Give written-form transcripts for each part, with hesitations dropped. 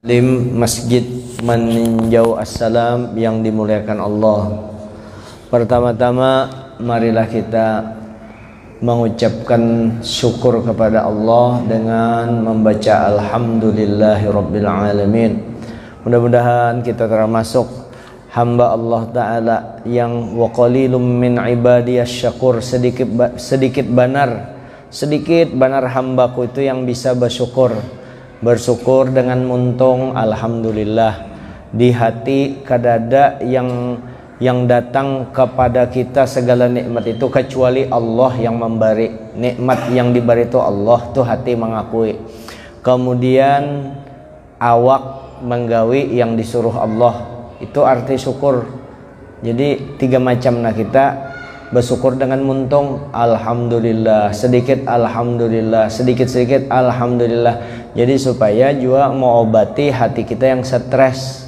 Di Masjid meninjau assalam yang dimuliakan Allah. Pertama-tama marilah kita mengucapkan syukur kepada Allah dengan membaca alhamdulillahirabbil alamin. Mudah-mudahan kita termasuk hamba Allah Ta'ala yang wa qalilum min ibadiyasy syakur, sedikit banar hambaku itu yang bisa bersyukur dengan muntung alhamdulillah di hati kadada yang datang kepada kita segala nikmat itu kecuali Allah yang memberi nikmat. Yang diberi itu Allah tuh hati mengakui, kemudian awak menggawi yang disuruh Allah, itu arti syukur. Jadi tiga macam. Nah, kita bersyukur dengan muntung alhamdulillah, sedikit alhamdulillah, sedikit alhamdulillah. Jadi supaya juga mengobati hati kita yang stres,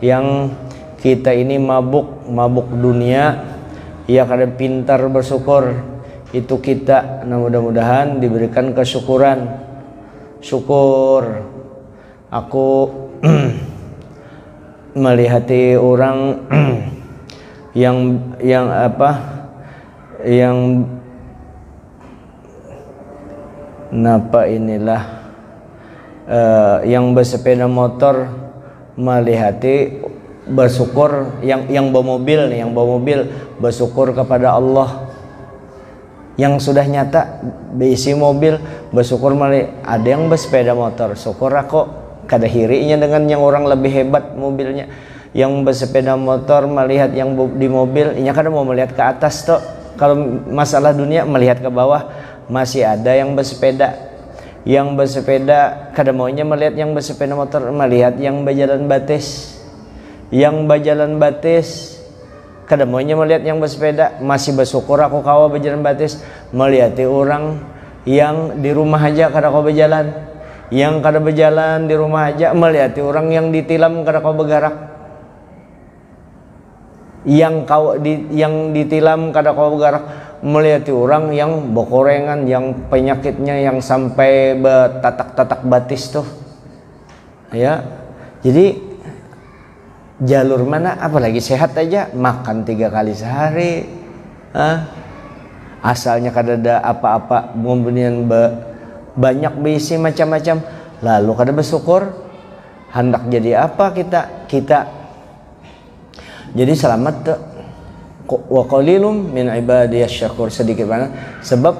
yang kita ini mabuk dunia, ya kadang pintar bersyukur itu kita. Nah, mudah-mudahan diberikan kesyukuran. Syukur aku melihati orang yang yang bersepeda motor, melihati bersyukur. Yang bawa mobil bersyukur kepada Allah. Yang sudah nyata berisi mobil bersyukur. Ada yang bersepeda motor, syukur aku kada hirinya dengan yang orang lebih hebat mobilnya. Yang bersepeda motor melihat yang di mobil, ini kada mau melihat ke atas toh. Kalau masalah dunia melihat ke bawah. Masih ada yang bersepeda. Yang bersepeda kada maunya melihat yang bersepeda motor, melihat yang berjalan batis. Yang berjalan batis kada maunya melihat yang bersepeda, masih bersyukur aku kawa berjalan batis. Melihati orang yang di rumah aja kada kau berjalan, yang kada berjalan di rumah aja. Melihati orang yang ditilam kada kau bergerak, yang ditilam kada kau bergerak. Melihati orang yang berkorengan, yang penyakitnya yang sampai bertatak-tatak batis tuh, ya. Jadi jalur mana, apalagi sehat aja makan 3 kali sehari, asalnya kada ada apa-apa, kemudian banyak berisi macam-macam, lalu kada bersyukur. Hendak jadi apa kita jadi selamat tuh. Wa qalilum min ibadiyasy syakur, sedikit banget. Sebab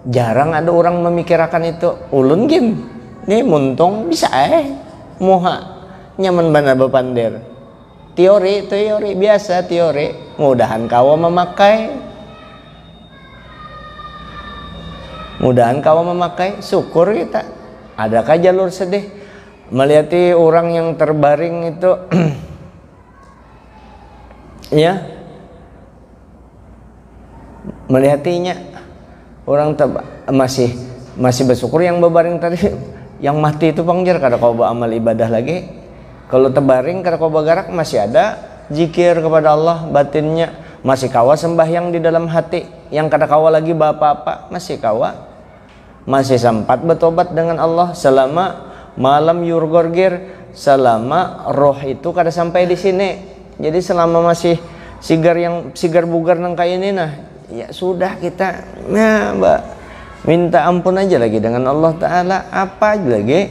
jarang ada orang memikirkan itu. Ulun gin nih muntung bisa moha nyaman bana bepandir. Teori biasa, teori. Mudahan kawa memakai. Syukur kita. Adakah jalur sedih melihati orang yang terbaring itu ya, melihatinya orang masih bersyukur. Yang berbaring tadi, yang mati itu pangjar kada kau beramal ibadah lagi. Kalau terbaring kada kau bergerak, masih ada zikir kepada Allah batinnya, masih kawa sembahyang di dalam hati. Yang kada kawa lagi apa-apa, masih kawa, masih sempat bertobat dengan Allah selama malam yurgorgir, selama roh itu kada sampai di sini. Jadi selama masih sigar bugar nang kayak ini, nah ya sudah kita minta ampun aja lagi dengan Allah Ta'ala. Apa aja lagi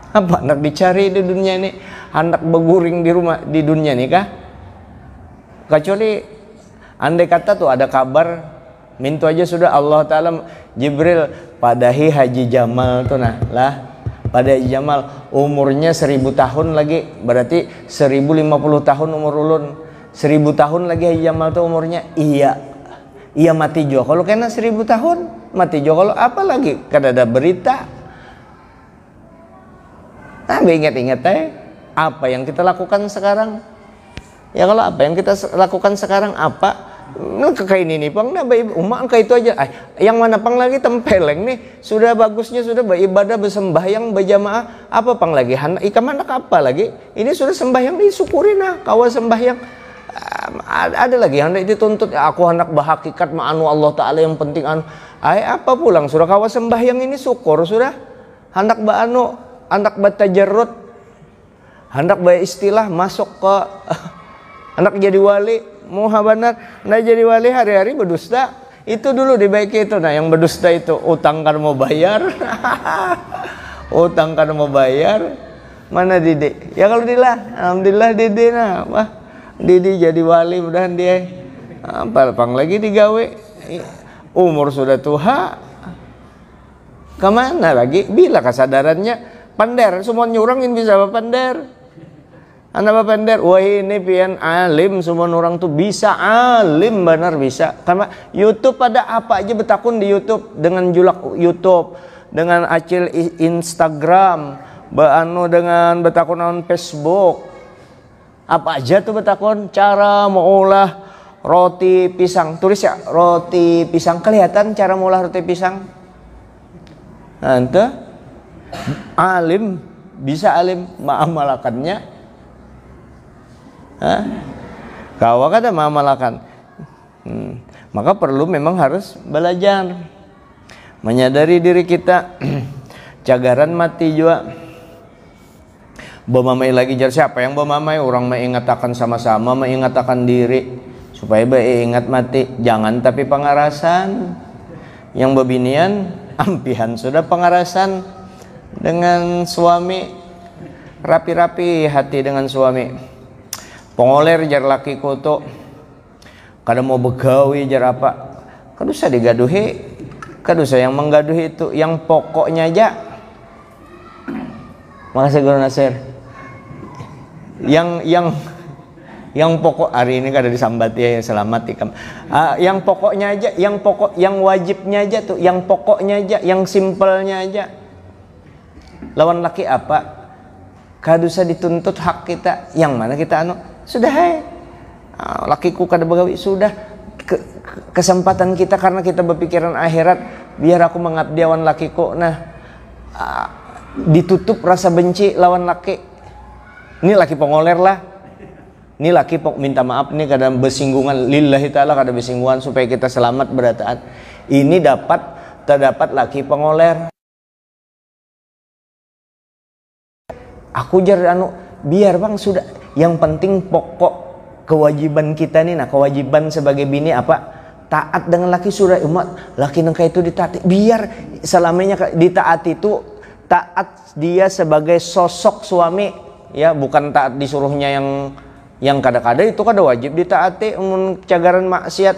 apa hendak dicari di dunia ini, hendak berguring di dunia ini kah? Kecuali andai kata tuh ada kabar minta aja sudah Allah Ta'ala Jibril padahi Haji Jamal tuh, nah lah pada Haji Jamal umurnya 1000 tahun lagi, berarti 1050 tahun umur ulun. 1000 tahun lagi Haji Jamal tuh umurnya. Iya mati jo kalau kena 1000 tahun, mati jo kalau apa lagi kada ada berita. Nah, ingat-ingat apa yang kita lakukan sekarang. Ya kalau apa yang kita lakukan sekarang apa? Kayak ini nih pang nah umak kayak itu aja. Yang mana pang lagi tempeleng nih, sudah bagusnya sudah beribadah bersembahyang berjamaah, apa pang lagi ika mana apa lagi? Ini sudah sembahyang disyukuri, nah kawa sembahyang. Ada lagi hendak dituntut, aku hendak berhakikat ma'anu Allah Ta'ala, yang penting apa pulang sudah kawa sembahyang ini syukur sudah hendak ba'anu anak batajarut, hendak baik istilah masuk ke anak jadi wali, mau benar, nah jadi wali hari-hari berdusta. Itu dulu dibaiki itu. Nah yang berdusta itu utang kan mau bayar, utang kan mau bayar. Mana Didi? Ya kalau Dila, alhamdulillah Didi nah, wah Didi jadi wali, mudahan dia palpang lagi digawe. Umur sudah tua, kemana lagi? Bila kesadarannya pander, semua nyurangin bisa apa pander? Anda apa pander? Wah ini pian alim, semua orang tuh bisa alim benar bisa. Karena YouTube pada apa aja betakun di YouTube, dengan julak YouTube, dengan acil Instagram. Dengan betakun on Facebook, apa aja tuh betakun cara mengolah roti pisang. Tulis ya roti pisang, kelihatan cara mengolah roti pisang. Nanti alim bisa alim mengamalkannya. Kau kata mengamalkan. Maka perlu memang harus belajar menyadari diri kita. Cagaran mati juga. Bomamai lagi jar siapa yang bomamai? Orang mengingatakan sama-sama, mengingatakan diri supaya ingat mati. Jangan tapi pengarasan. Yang bebinian ampihan sudah pengarasan dengan suami, rapi-rapi hati dengan suami. Pengoler jar laki koto. Kada mau begawi jar apa? Kadusa digaduhi. Kadusa yang menggaduhi itu yang pokoknya aja. Makasih Guru Nasir. Yang pokok hari ini kada disambat ya, selamat ikam. Yang pokoknya aja, yang wajibnya aja tuh, yang pokoknya aja, yang simpelnya aja. Lawan laki apa? Kadusa dituntut hak kita, yang mana kita sudah hai. Lakiku kada begawi sudah kesempatan kita karena kita berpikiran akhirat, biar aku mengabdi awan lakiku. Nah, ditutup rasa benci lawan laki. Ini laki pengoler lah, ini laki minta maaf nih kada bersinggungan lillahi ta'ala, kada bersinggungan supaya kita selamat berataan. Ini terdapat laki pengoler. Aku jar biar bang sudah, yang penting pokok kewajiban kita nih. Nah kewajiban sebagai bini apa? Taat dengan laki sudah umat, laki nengka itu ditaati. Biar selamanya ditaati itu taat dia sebagai sosok suami. Ya bukan taat disuruhnya yang kadang-kadang itu kada wajib ditaati. Cagaran maksiat,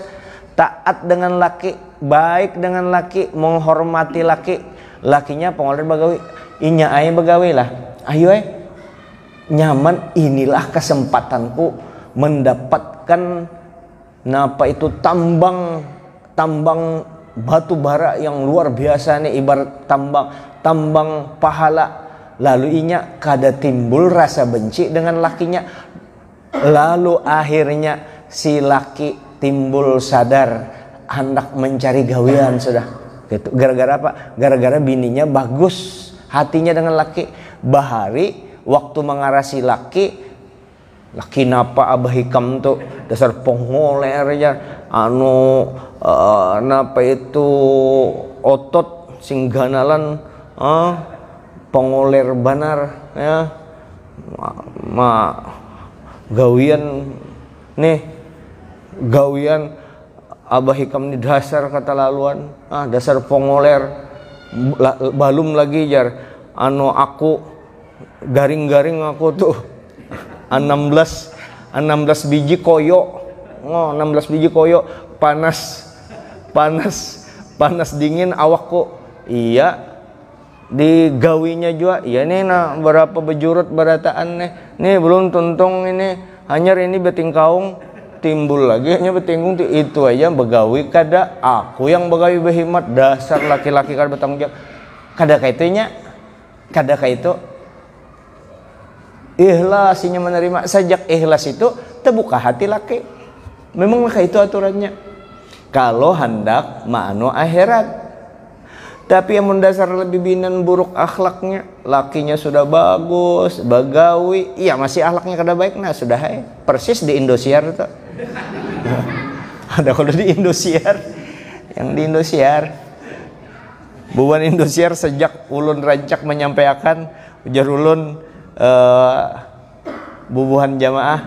taat dengan laki, baik dengan laki, menghormati laki. Lakinya pengoler bagawi, inya ayah bagawi lah. Ayo nyaman, inilah kesempatanku mendapatkan napa itu tambang batu bara yang luar biasa nih, ibarat tambang pahala. Lalu inya kada timbul rasa benci dengan lakinya. Lalu akhirnya si laki timbul sadar hendak mencari gawean sudah. Gitu. Gara-gara apa? Gara-gara bininya bagus hatinya dengan laki. Bahari waktu mengarasi laki napa abah hikam tuh dasar pengoler aja. Napa itu otot singganalan pengoler banar ya, gawian abah hikam ni dasar kata laluan, dasar pengoler. Balum lagi jar aku garing-garing aku tuh 16 biji koyo, 16 biji koyo, panas dingin awakku. Iya digawinya juga, iya nih nah berapa bejurut berataan nih belum tuntung ini hanyar ini beting kaung timbul lagi hanya betinggung itu aja begawi kada aku yang begawi behimat, dasar laki-laki kada bertanggung jawab. Kada kaitunya, kada kaitu ikhlasnya menerima. Sejak ikhlas itu terbuka hati laki, memang itu aturannya kalau hendak ma'anu akhirat. Tapi yang mendasar lebih binan buruk akhlaknya, lakinya sudah bagus, bagawi, iya masih akhlaknya kada baik, nah sudah persis di Indosiar tuh. Ada kalau di Indosiar, yang di Indosiar, buan Indosiar sejak ulun rancak menyampaikan ujar ulun bubuhan jamaah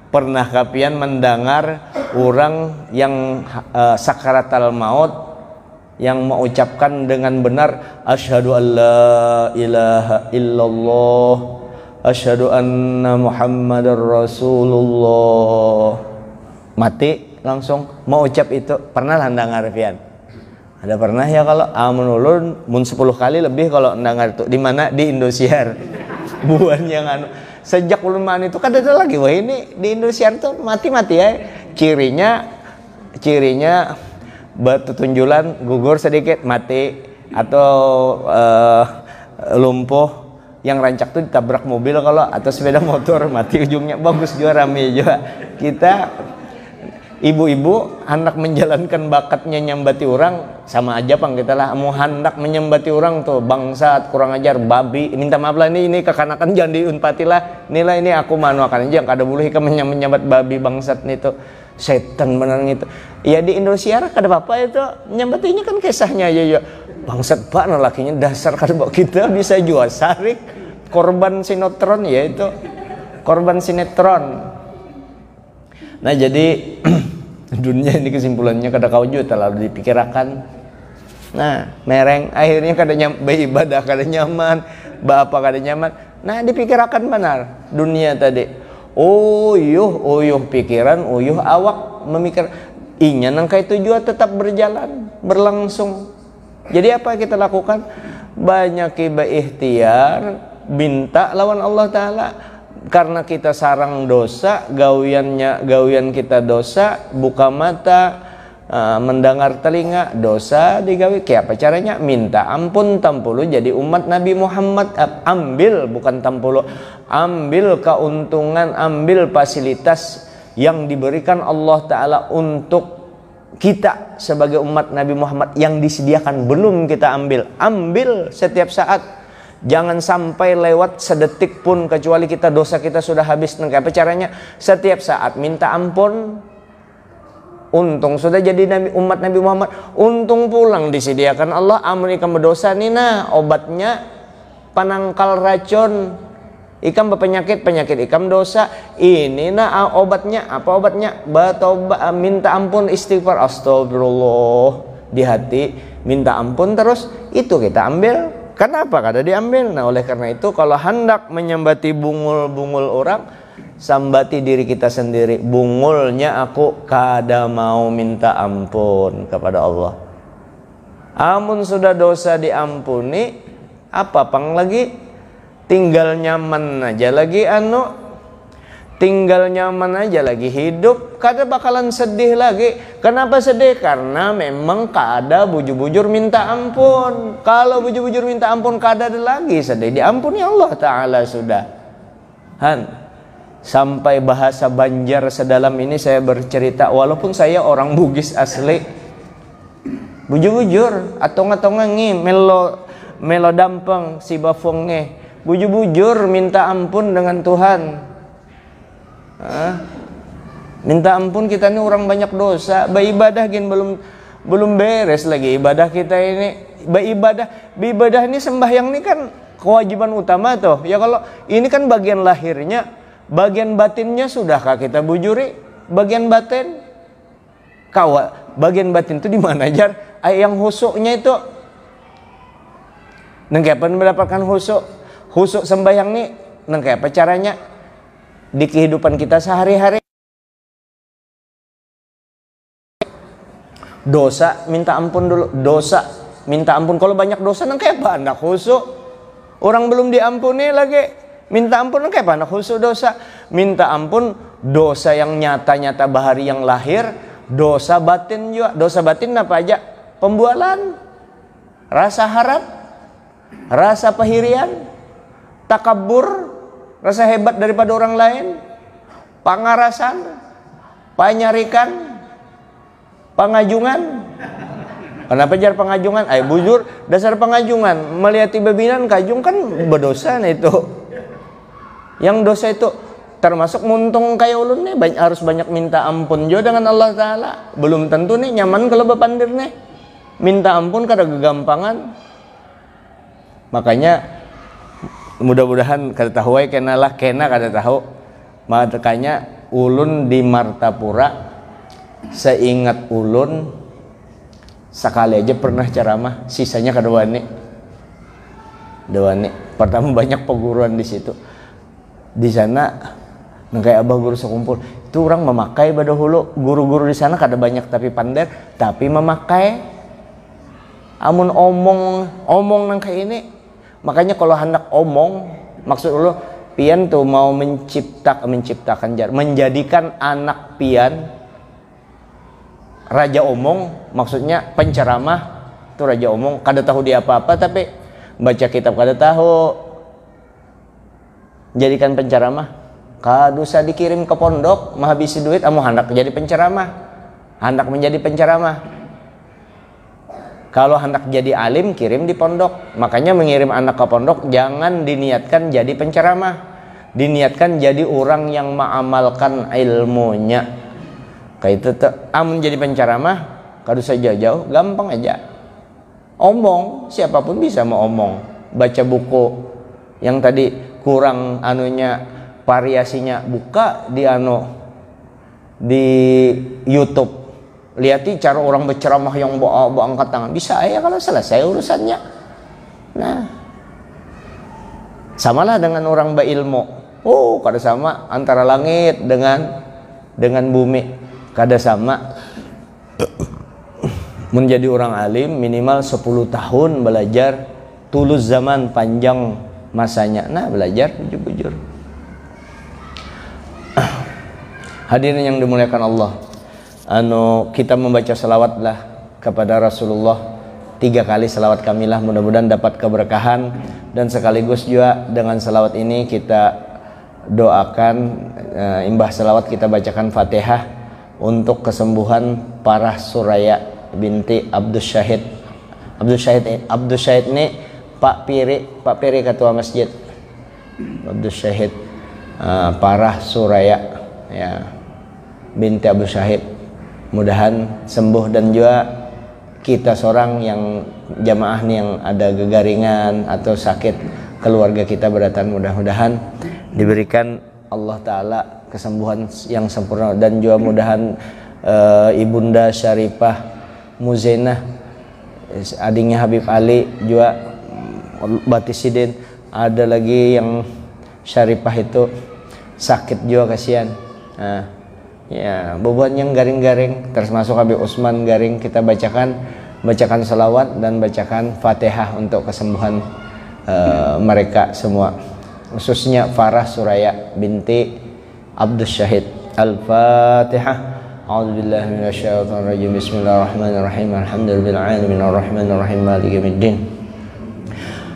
pernah kapian mendengar orang yang sakaratal maut yang mengucapkan dengan benar asyhadu alla ilaha illallah asyhadu anna muhammadar rasulullah, mati langsung mau ucap itu. Pernah lah dengar pian? Ada pernah ya? Kalau amun ulun mun 10 kali lebih kalau dengar itu. Di mana? Di Indosiar. Buan yang anu sejak ulun maan itu kan ada lagi, wah ini di Indosiar tuh mati-mati ya. Cirinya batu tunjulan gugur sedikit mati, atau lumpuh. Yang rancak tuh ditabrak mobil kalau atau sepeda motor mati ujungnya. Bagus juga, rame juga. Kita ibu-ibu hendak menjalankan bakatnya nyambati orang, sama aja pang kita lah. Mau hendak menyambati orang tuh bangsat, kurang ajar, babi, minta maaf lah, ini kekanakan jangan diunpati lah. Inilah ini aku manuakan aja kada boleh ikan menyambat babi bangsat nih tuh. Setan benar gitu. Ya di Indosiar kada apa-apa itu nyambatinya kan kisahnya ya. Bangsat pak no lakinya dasar kada bawa kita bisa jual sarik korban sinetron ya itu. Korban sinetron. Nah jadi dunia ini kesimpulannya kada kau juga terlalu dipikirkan. Nah mereng akhirnya kada beribadah kada nyaman, apa kada nyaman. Nah dipikirkan benar dunia tadi. Uyuh pikiran, uyuh awak memikir. Inya nangka itu juga tetap berjalan, berlangsung. Jadi apa yang kita lakukan? Banyak ikhtiar, minta lawan Allah Ta'ala. Karena kita sarang dosa, gawian kita dosa, buka mata, mendengar telinga, dosa digawi. Kayak apa caranya? Minta ampun tampulu jadi umat Nabi Muhammad. Ambil, bukan tampulu, ambil keuntungan, ambil fasilitas yang diberikan Allah Ta'ala untuk kita sebagai umat Nabi Muhammad yang disediakan, belum kita ambil setiap saat. Jangan sampai lewat sedetik pun kecuali dosa kita sudah habis. Apa caranya? Setiap saat minta ampun. Untung sudah jadi umat Nabi Muhammad, untung pulang disediakan Allah amun ikam berdosa nih, nah obatnya penangkal racun. Ikam berpenyakit ikam dosa, ini nah obatnya apa? Obatnya bertobat, minta ampun, istighfar, astagfirullah di hati, minta ampun terus, itu kita ambil. Kenapa kada diambil? Nah oleh karena itu kalau hendak menyambati bungul orang, sambati diri kita sendiri. Bungulnya aku kada mau minta ampun kepada Allah. Amun sudah dosa diampuni, apa pang lagi? Tinggal nyaman aja lagi tinggal nyaman aja lagi hidup, kada bakalan sedih lagi. Kenapa sedih? Karena memang kada bujur-bujur minta ampun. Kalau bujur-bujur minta ampun kada ada lagi sedih, diampuni Allah Ta'ala sudah. Sampai bahasa Banjar sedalam ini saya bercerita, walaupun saya orang Bugis asli. Bujur-bujur atong-atong ngi melo dampeng si bafong nge. Bujur-bujur minta ampun dengan Tuhan. Minta ampun kita ini orang banyak dosa. Beribadah gin belum beres lagi ibadah kita ini. Beribadah ini sembahyang ini kan kewajiban utama tuh. Ya kalau ini kan bagian lahirnya, bagian batinnya sudahkah kita bujuri? Bagian batin, bagian batin itu di mana jar? Yang husuknya itu, nengkapan mendapatkan husuk? Husuk sembahyang nih, nengkapan caranya di kehidupan kita sehari-hari? Dosa minta ampun dulu, dosa minta ampun. Kalau banyak dosa nengkapan anak husuk? Orang belum diampuni lagi minta ampun, nengkapan anak husuk dosa? Minta ampun dosa yang nyata-nyata bahari yang lahir, dosa batin juga. Dosa batin apa aja? Pembualan, rasa harap, rasa pahirian, takabur, rasa hebat daripada orang lain, pangarasan, panyarikan, pangajungan. Kenapa jar pangajungan? Bujur dasar pangajungan. Melihat babinan kajung kan berdosa nih itu. Yang dosa itu termasuk muntung kayak ulun nih, harus banyak minta ampun juga dengan Allah Ta'ala. Belum tentu nih nyaman kalau bepandir nih. Minta ampun kada gegampangan. Makanya mudah-mudahan kada tahu we kena lah kena kada tahu. Makanya ulun di Martapura seingat ulun sekali aja pernah ceramah, sisanya kada wani. Pertama banyak peguruan di situ. Di sana kayak abah guru sekumpul itu orang memakai badahulu, guru-guru di sana kada banyak tapi pandai, tapi memakai amun omong nang kayak ini. Makanya kalau hendak omong, maksud dulu pian tuh mau menciptakan menjadikan anak pian raja omong, maksudnya penceramah itu raja omong, kada tahu dia apa-apa tapi baca kitab kada tahu, jadikan penceramah. Kada usah dikirim ke pondok, menghabisi duit, amu hendak jadi penceramah, hendak menjadi penceramah. Kalau hendak jadi alim, kirim di pondok. Makanya mengirim anak ke pondok jangan diniatkan jadi penceramah, diniatkan jadi orang yang mengamalkan ilmunya. Kayak itu tuh, amun jadi penceramah, kada usah jauh-jauh, gampang aja. Omong, siapapun bisa mau omong. Baca buku yang tadi kurang anunya, variasinya, buka di YouTube, lihati cara orang berceramah yang bawa angkat tangan, bisa ya kalau selesai urusannya. Nah, samalah dengan orang berilmu. Oh, kada sama antara langit dengan bumi, kada sama. Menjadi orang alim minimal 10 tahun belajar, tulus zaman panjang masanya. Nah, belajar bujur-bujur. Hadirin yang dimuliakan Allah, kita membaca selawatlah kepada Rasulullah 3 kali selawat kamilah, mudah-mudahan dapat keberkahan. Dan sekaligus juga dengan selawat ini kita doakan, imbah selawat kita bacakan Fatihah untuk kesembuhan Parah Suraya binti Abdus Syahid. Abdus Syahid ini Pak Piri ketua masjid. Abdus Syahid Parah Suraya ya, binti Abdus Syahid, mudahan sembuh. Dan juga kita seorang yang jamaah nih yang ada gegaringan atau sakit, keluarga kita beratan, mudah-mudahan diberikan Allah Ta'ala kesembuhan yang sempurna. Dan juga mudahan Ibunda Syarifah Muzainah, adiknya Habib Ali juga Batisidin, ada lagi yang Syarifah itu sakit juga, kasihan. Nah, ya, bebuat yang garing-garing, termasuk Habib Usman garing, kita bacakan selawat dan bacakan Fatihah untuk kesembuhan mereka semua, khususnya Farah Suraya binti Abdus Syahid. Al-Fatihah. A'udzubillahi minasyaitonirrajim. Bismillahirrahmanirrahim. Alhamdulillahil alamin arrahmanir rahim maliki yaumiddin.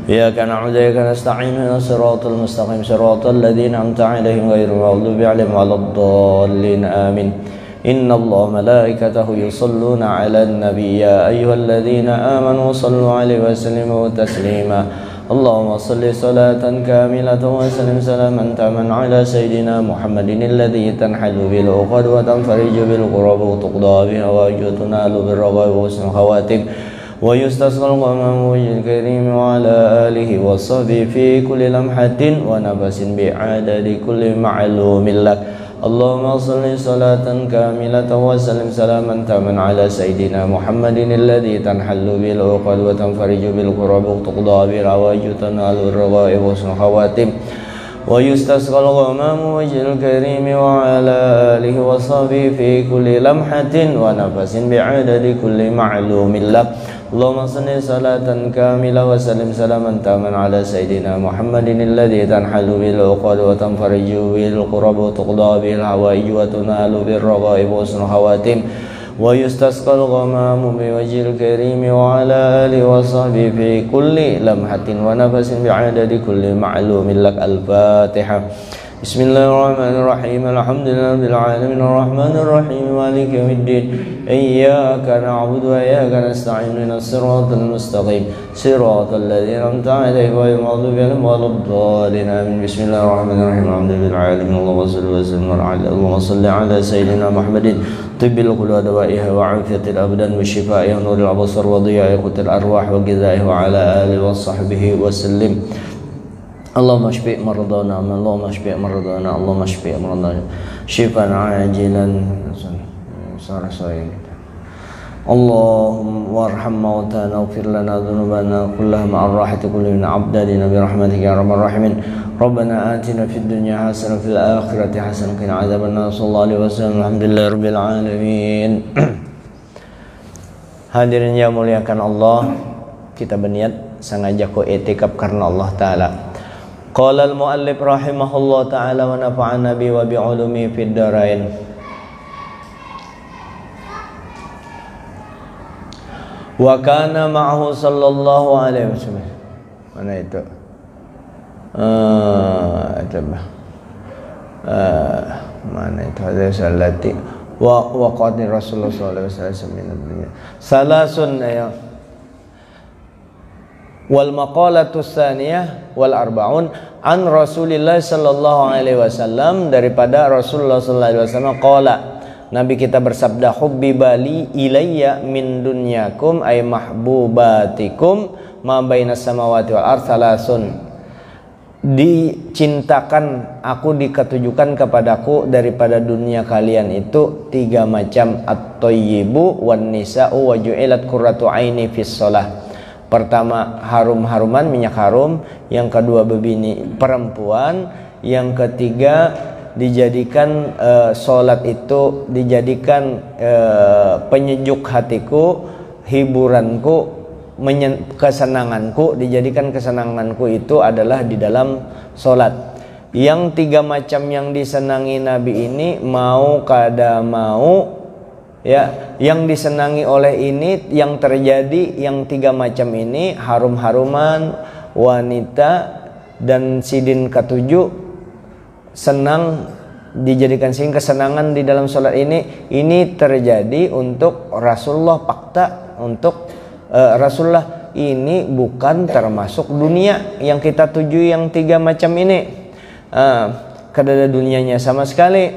Iyyaka na'budu wa iyyaka nasta'in ihdinas siratal mustaqim siratal ladzina an'amta 'alaihim ghairil maghdubi 'alaihim waladdallin amin. Innallaha wa malaikatahu yusholluna 'alan nabiy ya ayyuhalladzina amanu shallu 'alaihi wa sallimu taslima. Allahumma shalli salatan kamilatan wa sallim salaman taman 'ala sayyidina Muhammadin alladzi tanhalu bil 'uqad wa tanfariju bil qurab wa tuqda bihi hawajatuna bil raghaib wa husnul khawatim. ويستسقى الغمام وجه الكريم وعلى آله وصحبه في كل لمحة ونفس بعدد كل معلوم لك. اللهم صل صلاة كاملة وسلم سلاما تاما على سيدنا محمد الذي تنحل بالعقد وتنفرج بالكرب وتقضى بالحوائج وتنال الرغائب وحسن الخواتم. ويستسقى الغمام وجه الكريم وعلى آله وصحبه في كل لمحة ونفس بعدد كل معلوم لك. اللهم صل صلاة كاملة وسلم سلاما تاما على سيدنا محمد الذي تنحل بالعقد وتنفرج بالكرب وتقضى بالحوائج وتنال بالرغائب وحسن الخواتم. ويستسقى الغمام بوجه الكريم وعلى آله وصحبه في كل لمحة ونفس بعدد كل معلوم لك. الفاتحة. بسم الله الرحمن الرحيم. الحمد لله رب العالمين الرحمن الرحيم مالك يوم الدين. إياك نعبد وإياك نستعين اهدنا الصراط المستقيم صراط الذين أنعمت عليهم غير المغضوب عليهم ولا الضالين آمين. بسم الله الرحمن الرحيم الحمد لله رب العالمين اللهم صل وسلم اللهم صل على سيدنا محمد طب القلوب ودوائها وعافية الأبدان وشفائها ونور الأبصار وضياء قوت الأرواح وغذائها وعلى آله وصحبه وسلم. Allahumma shfi' mardana, Allahumma shfi' mardana, Allahumma shfi' mardana, shifaan ajilan sarasai. Allahumma warham mautana waghfir lana dhunubana kullaha ma'ar rahati kulli min abdalina bi rahmatika ya arhamar rahimin. Rabbana atina fid dunya hasanah fil akhirati hasanah wa qina adzabannar. Sallallahu alaihi wasallam. Alhamdulillahirabbil alamin. Hadirin yang muliakan Allah, kita berniat sengaja ku i'tikaf karena Allah taala. Qala al-muallif rahimahullah ta'ala wa nafa'ana bi wa bi ulumi fid dharain. Wa kana ma'ahu sallallahu alaihi wasallam. Mana itu? Mana itu? Hadis allati wa qadni Rasulullah sallallahu alaihi wasallam. Salasun ya. Wal maqalatu tsaniyah wal arba'un an Rasulillah sallallahu alaihi wasallam, daripada Rasulullah sallallahu alaihi wasallam qala, Nabi kita bersabda, hubbi bali ilayya min dunyakum ay mahbubatikum ma bainas samawati wal ardh salasun. Dicintakan aku, diketujukan kepadaku daripada dunia kalian itu tiga macam, at-thayyibu wan nisa'u wa ju'ilat qurratu aini fis shalah. Pertama harum-haruman, minyak harum. Yang kedua bebini perempuan. Yang ketiga dijadikan sholat itu dijadikan penyejuk hatiku, hiburanku, kesenanganku. Dijadikan kesenanganku itu adalah di dalam sholat. Yang tiga macam yang disenangi Nabi ini mau kada mau, ya, yang disenangi oleh ini yang terjadi, yang tiga macam ini, harum-haruman, wanita, dan sidin ketujuh, senang, dijadikan sidin kesenangan di dalam sholat ini terjadi untuk Rasulullah, fakta untuk Rasulullah. Ini bukan termasuk dunia yang kita tuju, yang tiga macam ini kada ada dunianya sama sekali.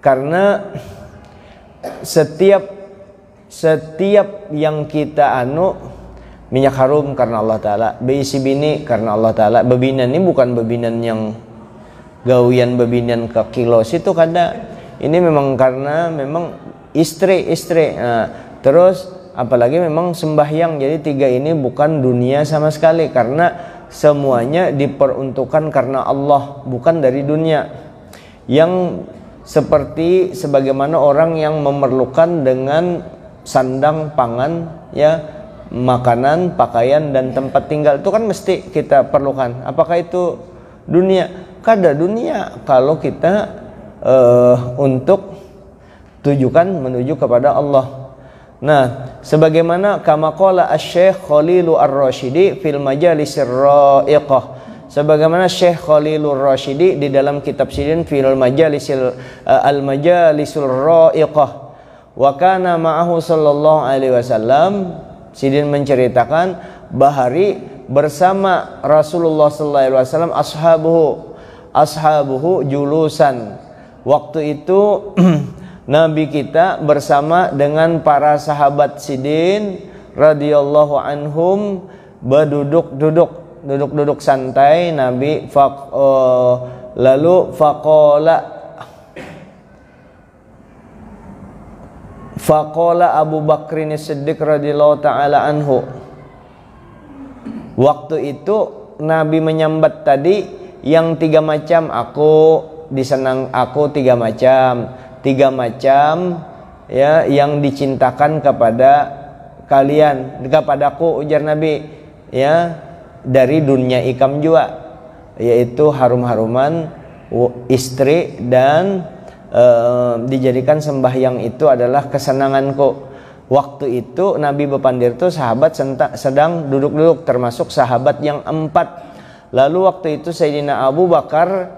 Karena setiap yang kita minyak harum karena Allah taala, beisi bini karena Allah taala. Bebinan ini bukan bebinan yang gawian, bebinan ke kilos itu kada. Ini memang karena memang istri. Terus apalagi memang sembahyang. Jadi tiga ini bukan dunia sama sekali, karena semuanya diperuntukkan karena Allah, bukan dari dunia. Yang seperti sebagaimana orang yang memerlukan dengan sandang, pangan, ya, makanan, pakaian, dan tempat tinggal, itu kan mesti kita perlukan. Apakah itu dunia? Kada dunia kalau kita untuk tujukan menuju kepada Allah. Nah, sebagaimana kama qala asy-Syaikh Khalilur Rasyidi fil majalisir ra'iqah, sebagaimana Syekh Khalilur Rasyidi di dalam kitab Sidin fil majalisul ra'iqah, wa kana ma'ahu sallallahu alaihi wasallam, Sidin menceritakan bahari bersama Rasulullah sallallahu alaihi wasallam ashabuhu julusan. Waktu itu Nabi kita bersama dengan para sahabat Sidin radhiyallahu anhum duduk santai. Nabi lalu faqala Abu Bakrin Siddiq radhiyallahu taala anhu. Waktu itu Nabi menyambat tadi yang tiga macam, tiga macam ya, yang dicintakan kepada kalian, kepadaku, ujar Nabi, ya, dari dunia ikam juga, yaitu harum-haruman, istri, dan dijadikan sembahyang itu adalah kesenanganku. Waktu itu Nabi bepandir itu sahabat sedang duduk-duduk, termasuk sahabat yang 4. Lalu waktu itu Sayyidina Abu Bakar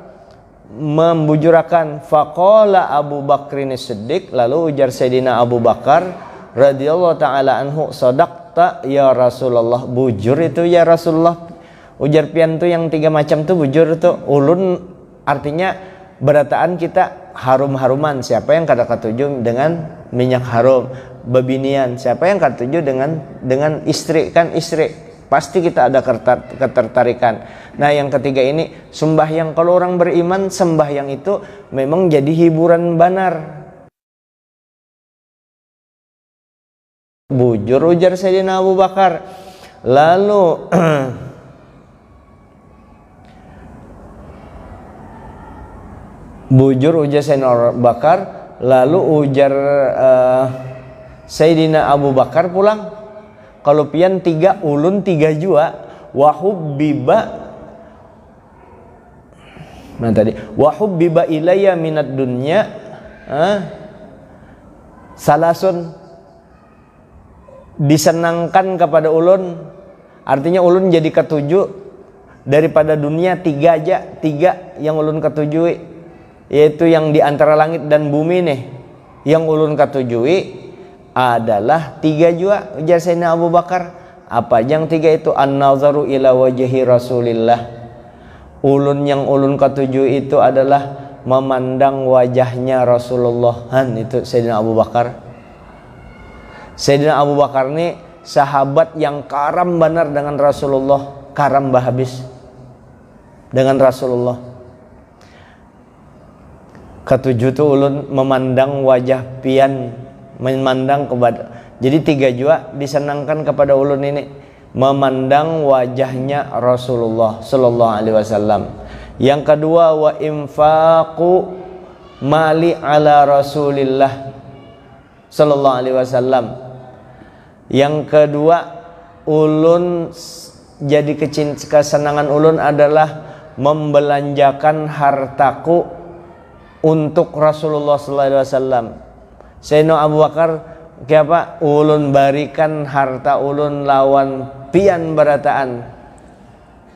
membujurakan, faqala Abu Bakrin Siddiq, lalu ujar Sayyidina Abu Bakar radhiyallahu taala anhu, sadaqta ya Rasulullah, bujur itu ya Rasulullah. Ujar pian tu yang tiga macam tu bujur tu. Ulun artinya berataan kita harum-haruman, siapa yang kada ketujuh dengan minyak harum. Bebinian, siapa yang ketujuh dengan istri, kan istri. pasti kita ada ketertarikan. Nah yang ketiga ini sembahyang. Kalau orang beriman, sembahyang itu memang jadi hiburan banar. Bujur ujar Sayyidina Abu Bakar. Lalu bujur ujar Sayyidina Abu Bakar. Lalu ujar Sayyidina Abu Bakar pulang. Kalau pian 3 ulun 3 jua wahubbiba. Nah tadi wahubbiba ilayya minad dunya salasun, disenangkan kepada ulun, artinya ulun jadi ketujuh daripada dunia 3 aja, 3 yang ulun ketujui, yaitu yang di antara langit dan bumi nih. Yang ulun ketujui adalah 3 jua ujar Sayyidina Abu Bakar. Apa yang 3 itu? An-nazaru ila wajhi Rasulillah. Ulun yang ulun ketujuh itu adalah memandang wajahnya Rasulullah. Itu Sayyidina Abu Bakar. Sayyidina Abu Bakar ini sahabat yang karam benar dengan Rasulullah, karam habis dengan Rasulullah. Ketujuh tuh ulun memandang wajah pian, memandang kepada, jadi 3 jua disenangkan kepada ulun ini, memandang wajahnya Rasulullah sallallahu alaihi wasallam. Yang kedua wa infaqu mali ala Rasulillah sallallahu alaihi wasallam. Yang kedua ulun jadi kesenangan ulun adalah membelanjakan hartaku untuk Rasulullah sallallahu alaihi wasallam. Sayyidina Abu Bakar kiapa ulun barikan harta ulun lawan pian berataan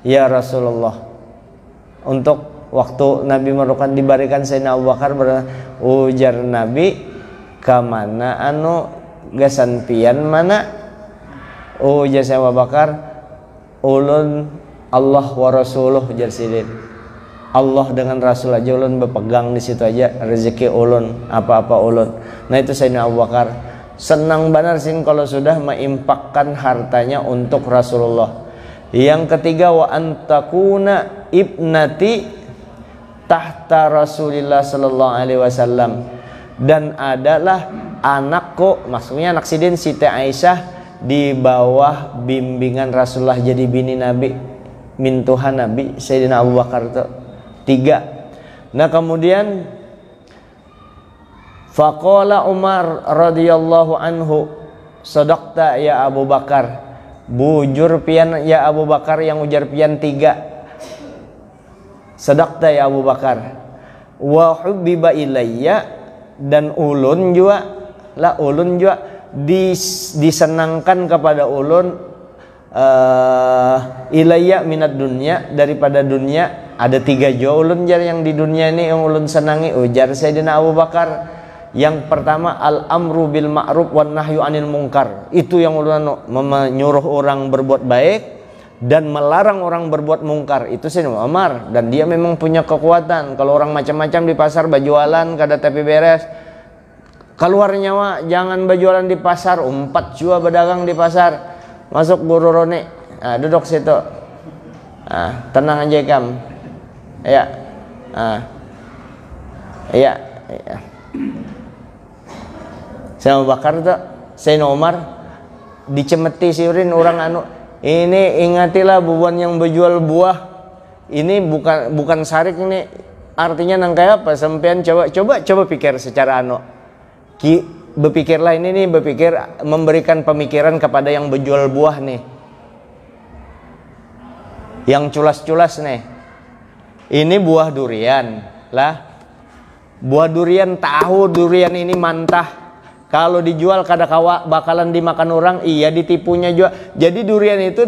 ya Rasulullah. Untuk waktu Nabi merukan dibarikan Sayyidina Abu Bakar ujar Nabi, kamana anu gasan pian mana? Ujar Sayyidina Abu Bakar, ulun Allah wa rasuluh ujar sidin. Allah dengan Rasul aja ulun berpegang di situ aja, rezeki ulun apa-apa ulun. Nah itu Sayyidina Abu Bakar senang benar sih kalau sudah mengimpakkan hartanya untuk Rasulullah. Yang ketiga wa antakuna ibnati tahta Rasulillah sallallahu alaihi wasallam, dan adalah anakku, maksudnya anak sidin Siti Aisyah di bawah bimbingan Rasulullah, jadi bini Nabi, mintuhan Nabi Sayyidina Abu Bakar itu. 3. Nah kemudian faqala Umar radhiyallahu anhu, sadaqta ya Abu Bakar, bujur pian ya Abu Bakar, yang ujar pian 3. Sadaqta ya Abu Bakar wa hubbiba ilayya, dan ulun juga disenangkan kepada ulun ilayya minat dunya, daripada dunia. Ada 3 jua ulun jar yang di dunia ini yang ulun senangi, ujar Sayyidina Abu Bakar. Yang pertama al-amru bil ma'ruf wan nahyu anil munkar, itu yang ulun menyuruh orang berbuat baik dan melarang orang berbuat mungkar. Itu Sayyidina Umar, dan dia memang punya kekuatan. Kalau orang macam-macam di pasar berjualan kada tapi beres, keluar nyawa jangan berjualan di pasar, 4 jua berdagang di pasar. Masuk guru Roni, duduk situ, tenang aja kam, ya, ya. Sayyidina Abu Bakar tuh, Sayyidina Umar dicemeti siurin orang anu, ini ingatilah bubuan yang berjual buah, ini bukan sarik ini, artinya nang kayak apa? Sampean coba pikir secara anu, berpikirlah ini nih, berpikir memberikan pemikiran kepada yang berjual buah nih, yang culas-culas nih. Ini buah durian lah, buah durian, tahu durian ini mantah, kalau dijual kada kawa bakalan dimakan orang, iya ditipunya juga. Jadi durian itu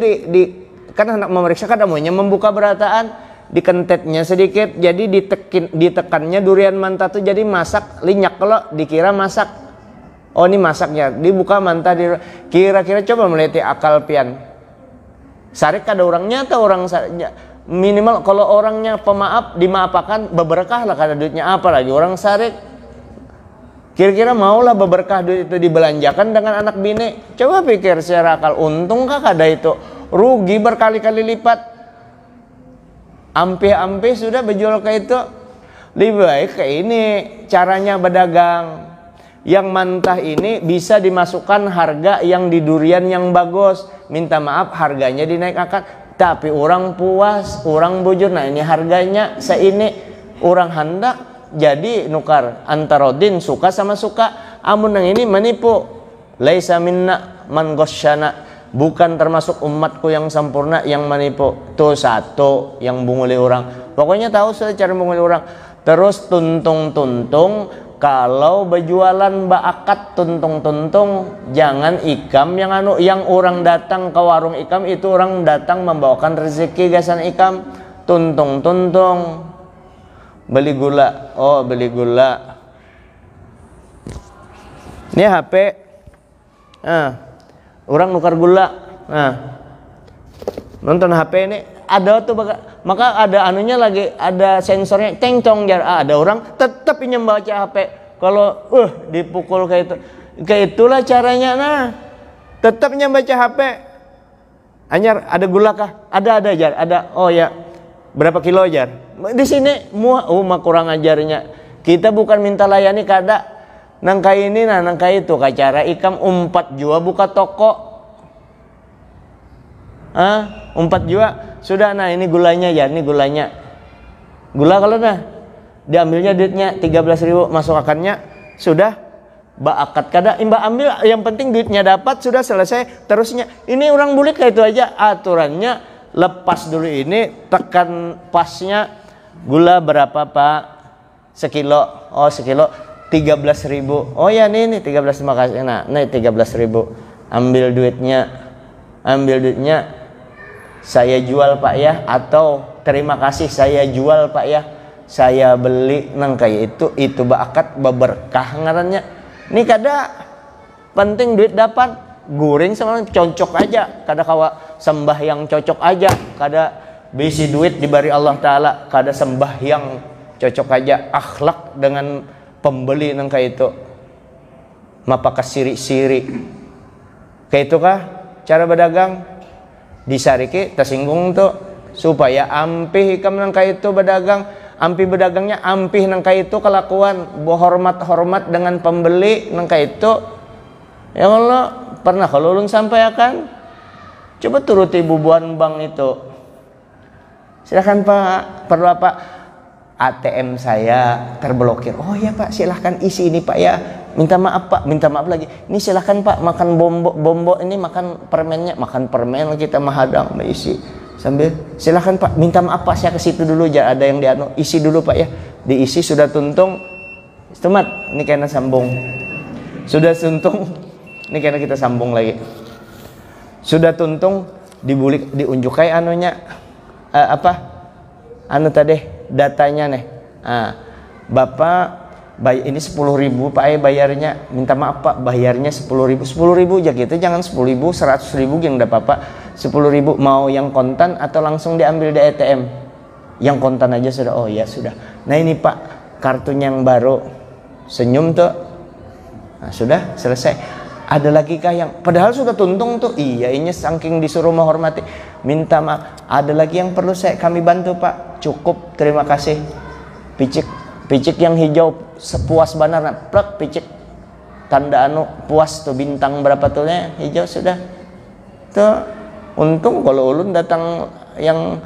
kan anak memeriksa kada maunya membuka berataan, dikentetnya sedikit, jadi ditekannya durian mantah tuh jadi masak linyak, kalau dikira masak. Oh ini masaknya, dibuka mantah, kira-kira coba meliti akal pian. Sarik kada orangnya atau orang minimal kalau orangnya pemaaf dimaafkan, berberkah lah kada duitnya, apa lagi orang sarik. Kira-kira maulah berberkah duit itu dibelanjakan dengan anak bini. Coba pikir secara akal, untung kah kada itu rugi berkali-kali lipat. Ampih-ampih sudah berjual kayak itu. Lebih baik kayak ini caranya berdagang. Yang mentah ini bisa dimasukkan harga yang di durian yang bagus. Minta maaf harganya dinaikkan, tapi orang puas, orang bujur. Nah ini harganya seini, orang hendak jadi nukar antarodin, suka sama suka. Amun yang ini menipu, laisa minna man ghasyana, bukan termasuk umatku yang sempurna yang menipu. Tuh satu yang bunguli orang. Pokoknya tahu sudah cara bunguli orang. Terus tuntung-tuntung, kalau berjualan baakat tuntung-tuntung, jangan ikam yang yang orang datang ke warung ikam itu orang datang membawakan rezeki gasan ikam. Tuntung-tuntung, beli gula, oh beli gula. Ini HP, orang nukar gula, nonton HP ini. Ada tuh maka ada anunya lagi, ada sensornya tengcong jar. Ada orang tetap ingin baca HP. Kalau dipukul kayak itu, kayak itulah caranya. Nah, tetap ingin baca HP. Anyar ada gula kah? Ada jar. Ada. Oh ya, berapa kilo jar? Di sini mah kurang ajarnya. Kita bukan minta layani kada. Nangka ini nangka itu cara ikam umpat jua buka toko. 4 jua sudah. Nah ini gulanya ya, ini gulanya. Gula kalau dah diambilnya duitnya 13.000, masuk akannya sudah baakat kada imba ambil, yang penting duitnya dapat, sudah selesai. Terusnya ini orang bulik kayak itu aja aturannya. Lepas dulu ini, tekan pasnya. Gula berapa pak? Sekilo. Oh sekilo 13.000. Oh ya nih 13, terima kasih. Nah nih 13.000, ambil duitnya. Saya jual pak ya, atau terima kasih saya jual pak ya, saya beli nang kayak itu baakat berkah ngarannya. Ini kada penting duit dapat, guring sama cocok aja, kada kawa sembah yang cocok aja, kada bisi duit diberi Allah Ta'ala, kada sembah yang cocok aja. Akhlak dengan pembeli nang kayak itu, mapaka siri-siri kayak itu kah cara berdagang? Disariki tersinggung tuh supaya ampih ikam nang kayak itu berdagang. Ampih berdagangnya, ampih nang kayak itu kelakuan hormat dengan pembeli nang kayak itu. Ya Allah, pernah kalau ulun sampaikan, coba turuti bubuan bank itu. Silahkan pak, perlu apa? ATM saya terblokir. Oh ya pak, silahkan isi ini pak ya. Minta maaf pak, minta maaf lagi. Ini silahkan pak, makan bombo ini, makan permennya, makan permen kita mahadang isi. Sambil silahkan pak, minta maaf pak, saya ke situ dulu aja, ada yang dianu, isi dulu pak ya. Diisi sudah tuntung. Temat, ini kena sambung. Sudah tuntung, ini kena kita sambung lagi. Sudah tuntung, dibulik, diunjukai anunya anu tadi datanya nih. Bapak ini 10.000 pak bayarnya, minta maaf pak bayarnya 10.000 aja gitu, jangan 10.000 100.000 yang enggak apa-apa. 10.000 mau yang kontan atau langsung diambil di ATM? Yang kontan aja sudah. Oh ya sudah. Nah ini pak kartunya yang baru, senyum tuh. Nah sudah selesai. Ada lagi kah yang padahal sudah tuntung tuh? Iya ini saking disuruh menghormati, minta maaf. Ada lagi yang perlu kami bantu pak? Cukup, terima kasih. Picik yang hijau sepuas banar, plek picik tanda anu puas tuh, bintang berapa tuhnya hijau sudah tuh. Untung kalau ulun datang yang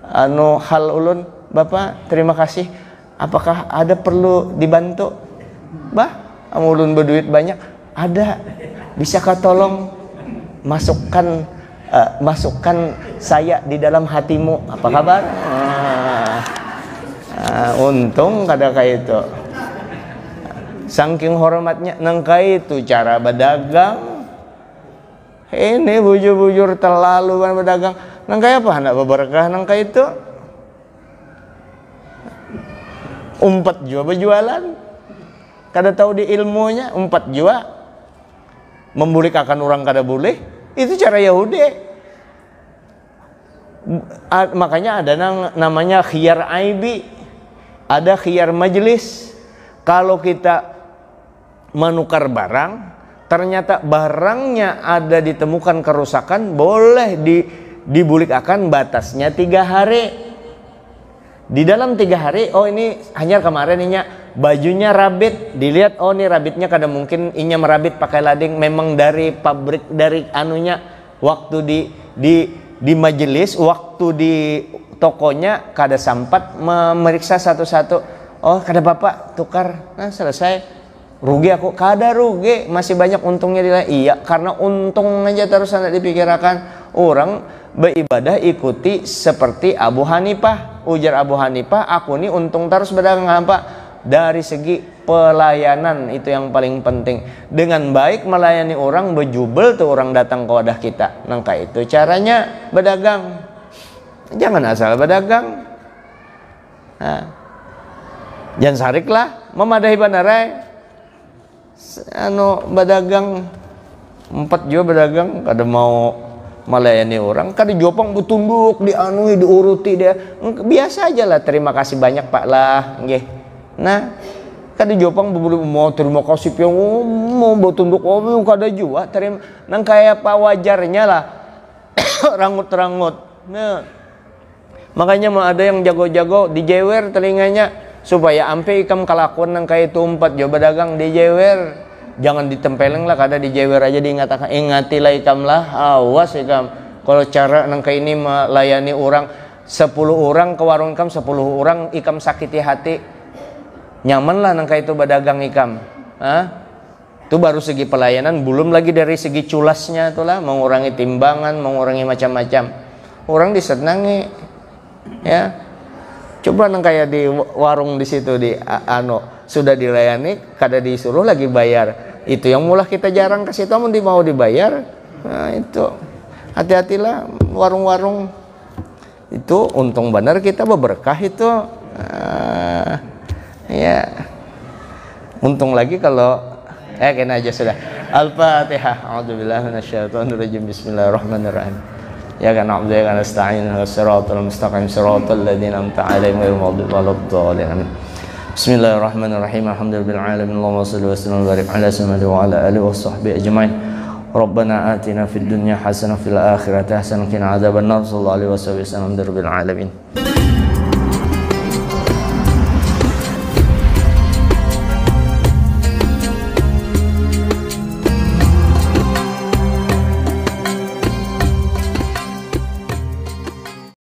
anu hal ulun, bapak terima kasih, apakah ada perlu dibantu? Bah ulun berduit banyak, ada, bisakah tolong masukkan saya di dalam hatimu, apa kabar? Untung kada kayak itu. Saking hormatnya nangka itu cara berdagang. Ini bujur-bujur terlalu berdagang. Nangka apa? Hendak berberkah nangka itu. 4 jua berjualan. Kada tahu di ilmunya 4 jua. Membulik akan orang kada boleh. Itu cara Yahudi. Makanya ada namanya khiyar aibi. Ada khiyar majelis. Kalau kita menukar barang, ternyata barangnya ada ditemukan kerusakan, boleh dibulik akan batasnya 3 hari. Di dalam 3 hari, oh ini hanya kemarin inya bajunya rabit, dilihat oh ini rabitnya kada mungkin inya merabit pakai lading, memang dari pabrik, dari anunya, waktu di majelis, waktu di tokonya kada sempat memeriksa satu-satu. Oh kada bapak tukar, nah selesai. Rugi aku, kada rugi, masih banyak untungnya. Iya, karena untung aja terus anda dipikirkan. Orang beribadah ikuti seperti Abu Hanifah. Ujar Abu Hanifah, aku nih untung terus berdagang apa? Dari segi pelayanan, itu yang paling penting. Dengan baik melayani orang, bejubel tuh orang datang ke wadah kita. Nangka itu caranya berdagang. Jangan asal berdagang. Nah, jangan sarik lah, memadahi bandarai. Berdagang 4 juga berdagang, kada mau melayani orang, kada jopang betunduk dianui diuruti dia. Biasa aja lah, terima kasih banyak Pak lah, nggih. Nah, kada jopang mau terima kasih piang mau betunduk kada juga terima. Nang kayak apa wajarnya lah. Rangut-rangut. Nah, makanya mau ada yang jago-jago dijewer telinganya supaya ampe ikam kelakuan nang kayak tumpat jo berdagang dijewer. Jangan ditempeleng lah, kada dijewer aja diingatakan, ingatilah ikam lah, awas ikam kalau cara nang kayak ini melayani orang 10 orang ke warung ikam 10 orang ikam sakiti hati, nyaman lah nang kayak itu berdagang ikam. Itu baru segi pelayanan, belum lagi dari segi culasnya itulah, mengurangi timbangan, mengurangi macam-macam. Orang disenangi ya. Coba nang kayak di warung di situ di sudah dilayani, kada disuruh lagi bayar. Itu yang mulai kita jarang kasih tahu, mau dibayar. Nah itu hati-hatilah warung-warung itu, untung benar kita berberkah itu. Ya untung lagi kalau kena aja sudah. Al-Fatihah. A'udzubillahi minasyaitonirrajim. Bismillahirrahmanirrahim. Ya kan na'budu wa nasta'in shiratal mustaqim shiratal ladzina an'amta 'alaihim ghairil maghdubi 'alaihim. Bismillahirrahmanirrahim. Alhamdulillahil alamin. Allahumma shalli wa sallim wa barik ala sayyidina wa ala alihi washabbihi ajmain. Rabbana atina fid dunya hasanah wa fil akhirati hasanah wa qina adzabannar. Sallallahu alaihi wasallam. Alhamdulillahil alamin.